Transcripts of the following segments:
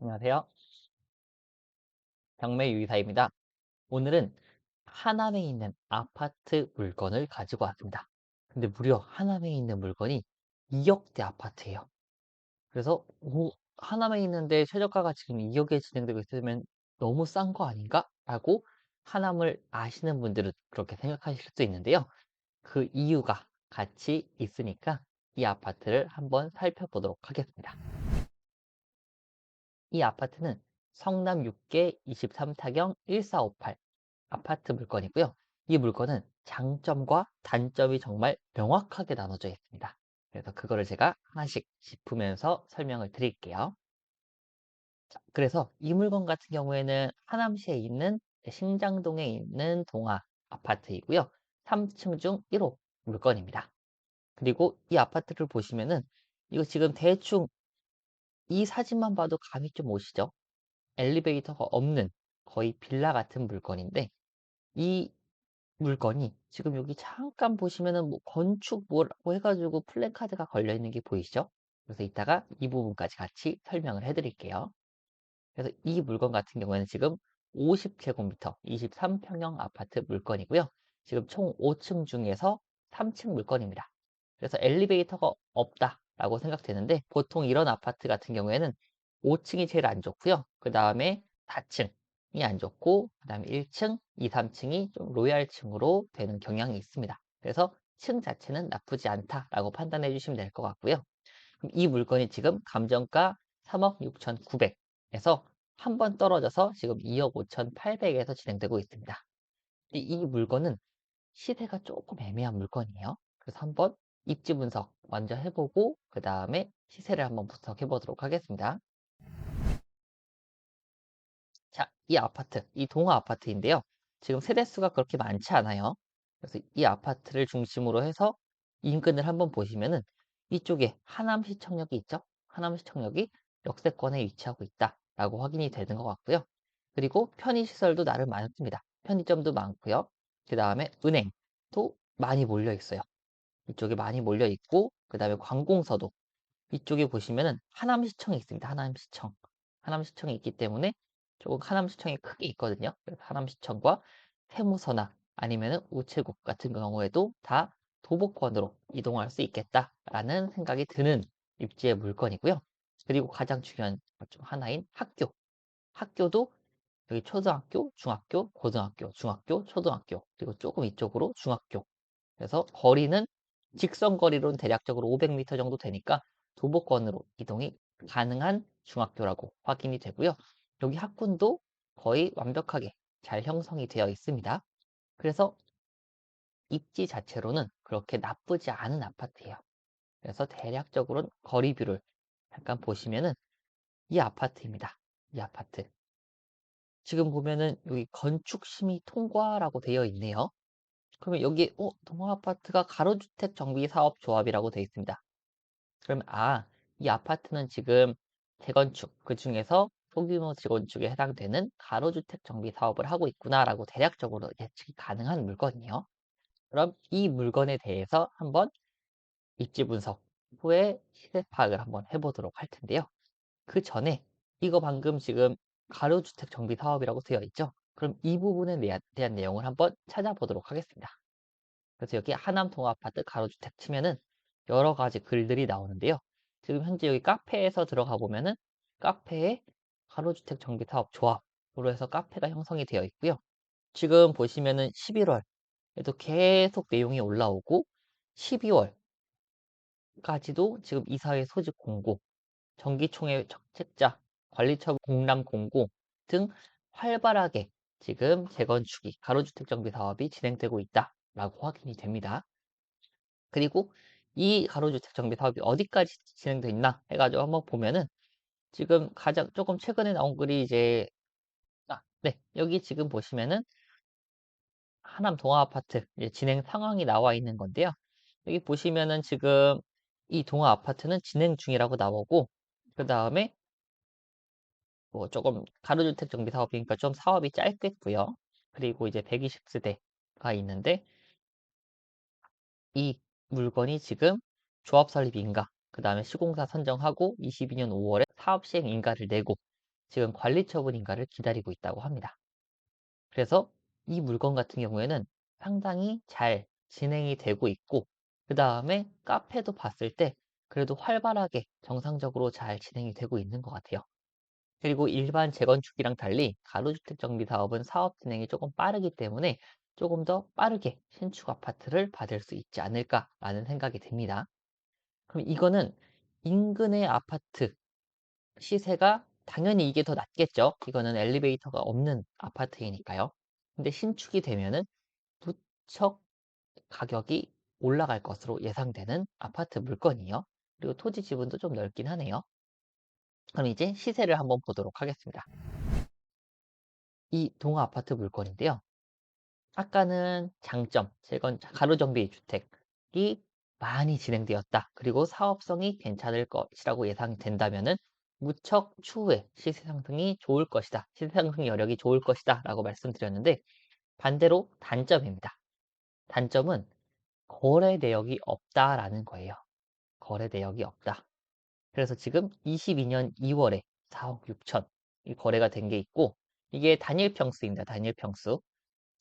안녕하세요. 경매 유이사입니다. 오늘은 하남에 있는 아파트 물건을 가지고 왔습니다. 근데 무려 하남에 있는 물건이 2억대 아파트예요. 그래서 하남에 있는데 최저가가 지금 2억에 진행되고 있으면 너무 싼 거 아닌가? 라고 하남을 아시는 분들은 그렇게 생각하실 수 있는데요. 그 이유가 같이 있으니까 이 아파트를 한번 살펴보도록 하겠습니다. 이 아파트는 성남 6개 23타경 1458 아파트 물건이고요. 이 물건은 장점과 단점이 정말 명확하게 나눠져 있습니다. 그래서 그거를 제가 하나씩 짚으면서 설명을 드릴게요. 자, 그래서 이 물건 같은 경우에는 하남시에 있는 신장동에 있는 동아 아파트이고요. 3층 중 1호 물건입니다. 그리고 이 아파트를 보시면은 이거 지금 대충 이 사진만 봐도 감이 좀 오시죠? 엘리베이터가 없는 거의 빌라 같은 물건인데 이 물건이 지금 여기 잠깐 보시면은 뭐 건축 뭐라고 해가지고 플래카드가 걸려 있는 게 보이시죠? 그래서 이따가 이 부분까지 같이 설명을 해드릴게요. 그래서 이 물건 같은 경우에는 지금 50제곱미터 23평형 아파트 물건이고요. 지금 총 5층 중에서 3층 물건입니다. 그래서 엘리베이터가 없다라고 생각되는데 보통 이런 아파트 같은 경우에는 5층이 제일 안 좋고요. 그 다음에 4층이 안 좋고 그 다음에 1층, 2, 3층이 좀 로얄층으로 되는 경향이 있습니다. 그래서 층 자체는 나쁘지 않다라고 판단해 주시면 될 것 같고요. 그럼 이 물건이 지금 감정가 3억 6,900에서 한 번 떨어져서 지금 2억 5,800에서 진행되고 있습니다. 이 물건은 시세가 조금 애매한 물건이에요. 그래서 한번 입지 분석 먼저 해보고 그 다음에 시세를 한번 분석해 보도록 하겠습니다. 자, 이 아파트, 이 동아 아파트인데요. 지금 세대수가 그렇게 많지 않아요. 그래서 이 아파트를 중심으로 해서 인근을 한번 보시면은 이쪽에 하남시청역이 있죠. 하남시청역이 역세권에 위치하고 있다라고 확인이 되는 것 같고요. 그리고 편의시설도 나름 많습니다. 편의점도 많고요. 그 다음에 은행도 많이 몰려 있어요. 이쪽에 많이 몰려 있고 그 다음에 관공서도 이쪽에 보시면은 하남시청이 있습니다. 하남시청. 하남시청이 있기 때문에 조금 하남시청이 크게 있거든요. 그래서 하남시청과 세무서나 아니면은 우체국 같은 경우에도 다 도보권으로 이동할 수 있겠다라는 생각이 드는 입지의 물건이고요. 그리고 가장 중요한 것 중 하나인 학교. 학교도 여기 초등학교, 중학교, 고등학교, 중학교, 초등학교, 그리고 조금 이쪽으로 중학교. 그래서 거리는 직선 거리로는 대략적으로 500m 정도 되니까 도보권으로 이동이 가능한 중학교라고 확인이 되고요. 여기 학군도 거의 완벽하게 잘 형성이 되어 있습니다. 그래서 입지 자체로는 그렇게 나쁘지 않은 아파트예요. 그래서 대략적으로는 거리뷰를 잠깐 보시면은 이 아파트입니다. 이 아파트. 지금 보면은 여기 건축 심의 통과라고 되어 있네요. 그러면 여기 동아아파트가 가로주택 정비 사업 조합이라고 되어 있습니다. 그러면 이 아파트는 지금 재건축 그중에서 소규모 재건축에 해당되는 가로주택 정비 사업을 하고 있구나라고 대략적으로 예측이 가능한 물건이에요. 그럼 이 물건에 대해서 한번 입지 분석 후에 시세 파악을 한번 해보도록 할 텐데요. 그 전에 이거 방금 지금 가로주택 정비 사업이라고 되어 있죠? 그럼 이 부분에 대한 내용을 한번 찾아보도록 하겠습니다. 그래서 여기 하남 동아파트 가로주택 치면은 여러 가지 글들이 나오는데요. 지금 현재 여기 카페에서 들어가 보면은 카페에 가로주택 정비 사업 조합으로 해서 카페가 형성이 되어 있고요. 지금 보시면은 11월에도 계속 내용이 올라오고 12월까지도 지금 이사회 소집 공고 정기총회 정책자, 관리처분 공람 공고 등 활발하게 지금 재건축이 가로주택 정비 사업이 진행되고 있다라고 확인이 됩니다. 그리고 이 가로주택 정비 사업이 어디까지 진행돼 있나 해가지고 한번 보면은 지금 가장 조금 최근에 나온 글이 이제 네, 여기 지금 보시면은 하남 동아아파트 진행 상황이 나와 있는 건데요. 여기 보시면은 지금 이 동아아파트는 진행 중이라고 나오고 그 다음에 뭐 조금 가로주택 정비 사업이니까 좀 사업이 짧겠고요. 그리고 이제 120세대가 있는데 이 물건이 지금 조합 설립 인가, 그 다음에 시공사 선정하고 22년 5월에 사업 시행 인가를 내고 지금 관리 처분 인가를 기다리고 있다고 합니다. 그래서 이 물건 같은 경우에는 상당히 잘 진행이 되고 있고, 그다음에 카페도 봤을 때 그래도 활발하게 정상적으로 잘 진행이 되고 있는 것 같아요. 그리고 일반 재건축이랑 달리 가로주택 정비 사업은 사업 진행이 조금 빠르기 때문에 조금 더 빠르게 신축 아파트를 받을 수 있지 않을까라는 생각이 듭니다. 그럼 이거는 인근의 아파트 시세가 당연히 이게 더 낮겠죠. 이거는 엘리베이터가 없는 아파트이니까요. 근데 신축이 되면은 무척 가격이 올라갈 것으로 예상되는 아파트 물건이요. 그리고 토지 지분도 좀 넓긴 하네요. 그럼 이제 시세를 한번 보도록 하겠습니다. 이 동아 아파트 물건인데요. 아까는 장점, 가로정비 주택이 많이 진행되었다. 그리고 사업성이 괜찮을 것이라고 예상이 된다면은 무척 추후에 시세 상승이 좋을 것이다. 시세 상승 여력이 좋을 것이다. 라고 말씀드렸는데 반대로 단점입니다. 단점은 거래 내역이 없다라는 거예요. 거래 내역이 없다. 그래서 지금 22년 2월에 4억 6천 이 거래가 된 게 있고 이게 단일 평수입니다. 단일 평수.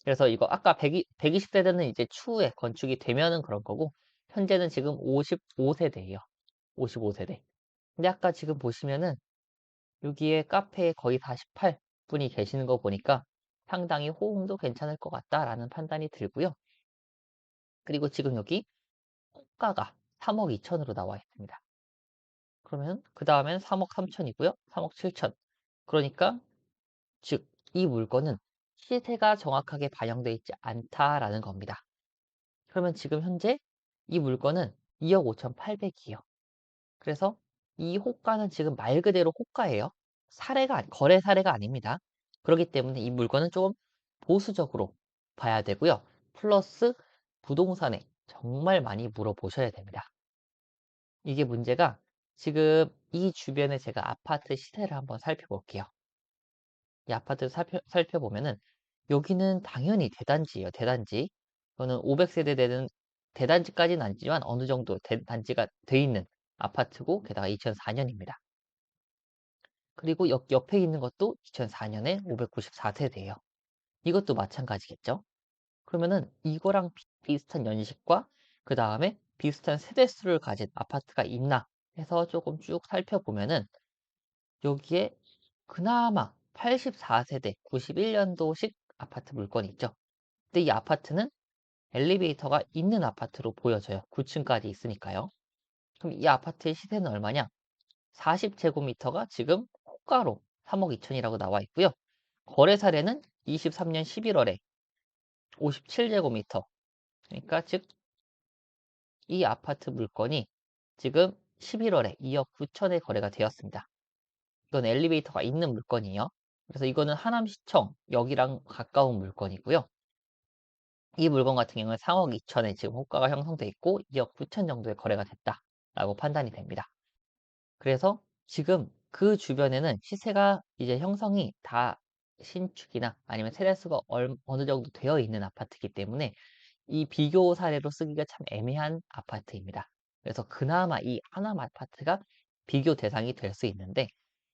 그래서 이거 아까 120세대는 이제 추후에 건축이 되면은 그런 거고 현재는 지금 55세대예요. 55세대. 근데 아까 지금 보시면은 여기에 카페에 거의 48분이 계시는 거 보니까 상당히 호응도 괜찮을 것 같다라는 판단이 들고요. 그리고 지금 여기 호가가 3억 2천으로 나와 있습니다. 그러면 그 다음엔 3억 3천이고요. 3억 7천. 그러니까 즉 이 물건은 시세가 정확하게 반영되어 있지 않다라는 겁니다. 그러면 지금 현재 이 물건은 2억 5,800이에요. 그래서 이 호가는 지금 말 그대로 호가예요. 거래 사례가 아닙니다. 그렇기 때문에 이 물건은 조금 보수적으로 봐야 되고요. 플러스 부동산에 정말 많이 물어보셔야 됩니다. 이게 문제가 지금 이 주변에 제가 아파트 시세를 한번 살펴볼게요. 이 아파트 살펴보면은 여기는 당연히 대단지예요. 대단지. 이거는 500세대 되는 대단지까지는 아니지만 어느 정도 단지가 돼 있는 아파트고 게다가 2004년입니다. 그리고 옆에 있는 것도 2004년에 594세대예요. 이것도 마찬가지겠죠. 그러면은 이거랑 비슷한 연식과 그 다음에 비슷한 세대수를 가진 아파트가 있나 해서 조금 쭉 살펴보면은 여기에 그나마 84세대 91년도식 아파트 물건이 있죠. 근데 이 아파트는 엘리베이터가 있는 아파트로 보여져요. 9층까지 있으니까요. 그럼 이 아파트의 시세는 얼마냐? 40제곱미터가 지금 호가로 3억 2천이라고 나와 있고요. 거래 사례는 23년 11월에 57제곱미터. 그러니까 즉 이 아파트 물건이 지금 11월에 2억 9천에 거래가 되었습니다. 이건 엘리베이터가 있는 물건이에요. 그래서 이거는 하남시청 여기랑 가까운 물건이고요. 이 물건 같은 경우는 3억 2천에 지금 호가가 형성돼 있고 2억 9천 정도의 거래가 됐다라고 판단이 됩니다. 그래서 지금 그 주변에는 시세가 이제 형성이 다 신축이나 아니면 세대수가 어느 정도 되어 있는 아파트이기 때문에 이 비교 사례로 쓰기가 참 애매한 아파트입니다. 그래서 그나마 이 하남 아파트가 비교 대상이 될 수 있는데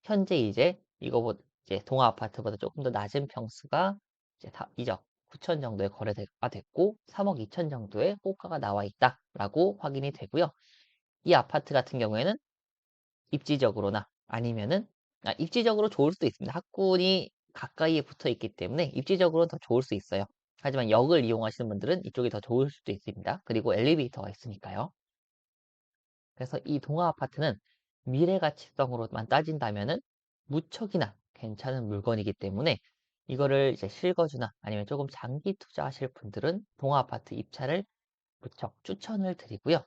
현재 이제 이거보다 이제 동아 아파트보다 조금 더 낮은 평수가 이제 2억 9천 정도의 거래가 됐고 3억 2천 정도의 호가가 나와 있다라고 확인이 되고요. 이 아파트 같은 경우에는 입지적으로나 아니면은 입지적으로 좋을 수도 있습니다. 학군이 가까이에 붙어 있기 때문에 입지적으로는 더 좋을 수 있어요. 하지만 역을 이용하시는 분들은 이쪽이 더 좋을 수도 있습니다. 그리고 엘리베이터가 있으니까요. 그래서 이 동아 아파트는 미래 가치성으로만 따진다면은 무척이나 괜찮은 물건이기 때문에 이거를 이제 실거주나 아니면 조금 장기 투자하실 분들은 동아 아파트 입찰을 무척 추천을 드리고요.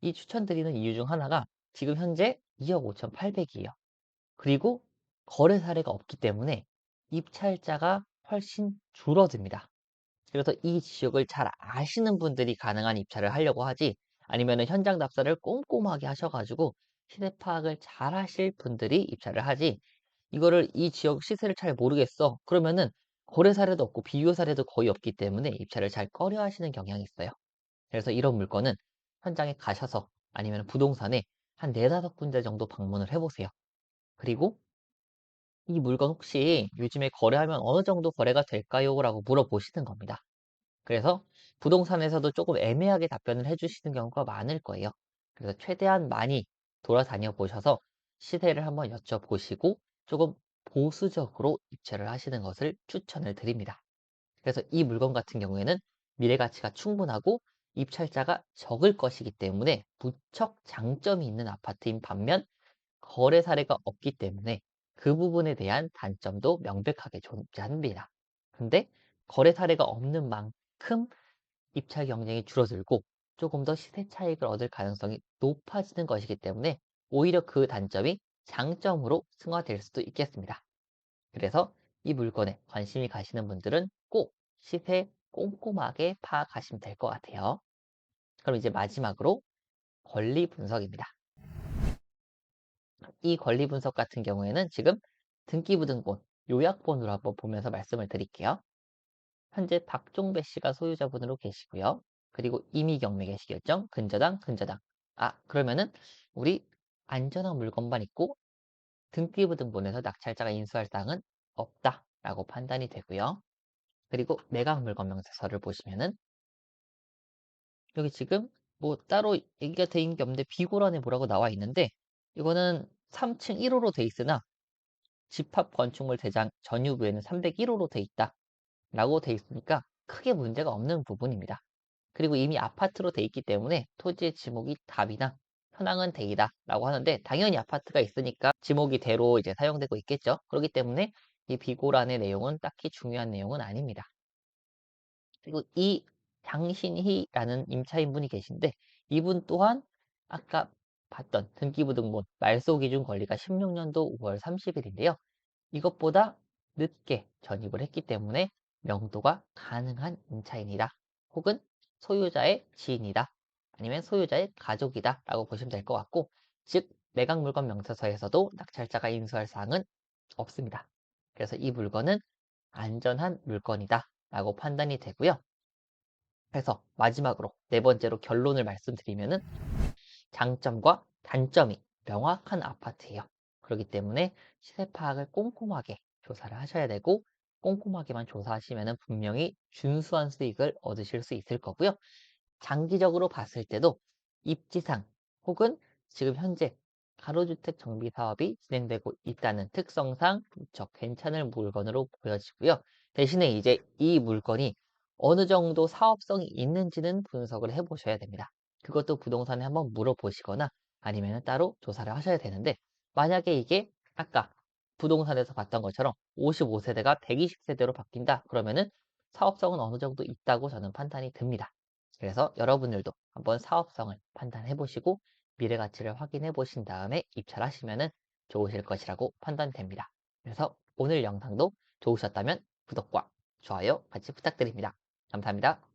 이 추천드리는 이유 중 하나가 지금 현재 2억 5,800이에요. 그리고 거래 사례가 없기 때문에 입찰자가 훨씬 줄어듭니다. 그래서 이 지역을 잘 아시는 분들이 가능한 입찰을 하려고 하지 아니면 현장 답사를 꼼꼼하게 하셔가지고 시세 파악을 잘 하실 분들이 입찰을 하지 이거를 이 지역 시세를 잘 모르겠어. 그러면은 거래 사례도 없고 비교 사례도 거의 없기 때문에 입찰을 잘 꺼려 하시는 경향이 있어요. 그래서 이런 물건은 현장에 가셔서 아니면 부동산에 한 4, 5군데 정도 방문을 해보세요. 그리고 이 물건 혹시 요즘에 거래하면 어느 정도 거래가 될까요? 라고 물어보시는 겁니다. 그래서 부동산에서도 조금 애매하게 답변을 해주시는 경우가 많을 거예요. 그래서 최대한 많이 돌아다녀 보셔서 시세를 한번 여쭤보시고 조금 보수적으로 입찰을 하시는 것을 추천을 드립니다. 그래서 이 물건 같은 경우에는 미래 가치가 충분하고 입찰자가 적을 것이기 때문에 무척 장점이 있는 아파트인 반면 거래 사례가 없기 때문에 그 부분에 대한 단점도 명백하게 존재합니다. 근데 거래 사례가 없는 만큼 입찰 경쟁이 줄어들고 조금 더 시세 차익을 얻을 가능성이 높아지는 것이기 때문에 오히려 그 단점이 장점으로 승화될 수도 있겠습니다. 그래서 이 물건에 관심이 가시는 분들은 꼭 시세 꼼꼼하게 파악하시면 될 것 같아요. 그럼 이제 마지막으로 권리 분석입니다. 이 권리 분석 같은 경우에는 지금 등기부등본, 요약본으로 한번 보면서 말씀을 드릴게요. 현재 박종배 씨가 소유자분으로 계시고요. 그리고 임의경매 개시결정, 근저당, 근저당. 아, 그러면은 우리 안전한 물건만 있고 등기부등본에서 낙찰자가 인수할 사항은 없다라고 판단이 되고요. 그리고 매각 물건 명세서를 보시면은 여기 지금 뭐 따로 얘기가 돼 있는 게 없는데 비고란에 뭐라고 나와 있는데 이거는 3층 1호로 돼 있으나 집합 건축물 대장 전유부에는 301호로 돼 있다라고 돼 있으니까 크게 문제가 없는 부분입니다. 그리고 이미 아파트로 돼 있기 때문에 토지의 지목이 답이나 현황은 대이다라고 하는데 당연히 아파트가 있으니까 지목이 대로 이제 사용되고 있겠죠. 그렇기 때문에 이 비고란의 내용은 딱히 중요한 내용은 아닙니다. 그리고 이 장신희라는 임차인분이 계신데 이분 또한 아까 봤던 등기부등본 말소기준 권리가 16년도 5월 30일인데요. 이것보다 늦게 전입을 했기 때문에 명도가 가능한 임차인이다. 혹은 소유자의 지인이다. 아니면 소유자의 가족이다. 라고 보시면 될 것 같고 즉 매각물건 명세서에서도 낙찰자가 인수할 사항은 없습니다. 그래서 이 물건은 안전한 물건이다. 라고 판단이 되고요. 그래서 마지막으로 네 번째로 결론을 말씀드리면은 장점과 단점이 명확한 아파트예요. 그렇기 때문에 시세 파악을 꼼꼼하게 조사를 하셔야 되고 꼼꼼하게만 조사하시면 분명히 준수한 수익을 얻으실 수 있을 거고요. 장기적으로 봤을 때도 입지상 혹은 지금 현재 가로주택 정비 사업이 진행되고 있다는 특성상 무척 괜찮은 물건으로 보여지고요. 대신에 이제 이 물건이 어느 정도 사업성이 있는지는 분석을 해보셔야 됩니다. 그것도 부동산에 한번 물어보시거나 아니면 따로 조사를 하셔야 되는데 만약에 이게 아까 부동산에서 봤던 것처럼 55세대가 120세대로 바뀐다 그러면은 사업성은 어느 정도 있다고 저는 판단이 듭니다. 그래서 여러분들도 한번 사업성을 판단해 보시고 미래 가치를 확인해 보신 다음에 입찰하시면 좋으실 것이라고 판단됩니다. 그래서 오늘 영상도 좋으셨다면 구독과 좋아요 같이 부탁드립니다. 감사합니다.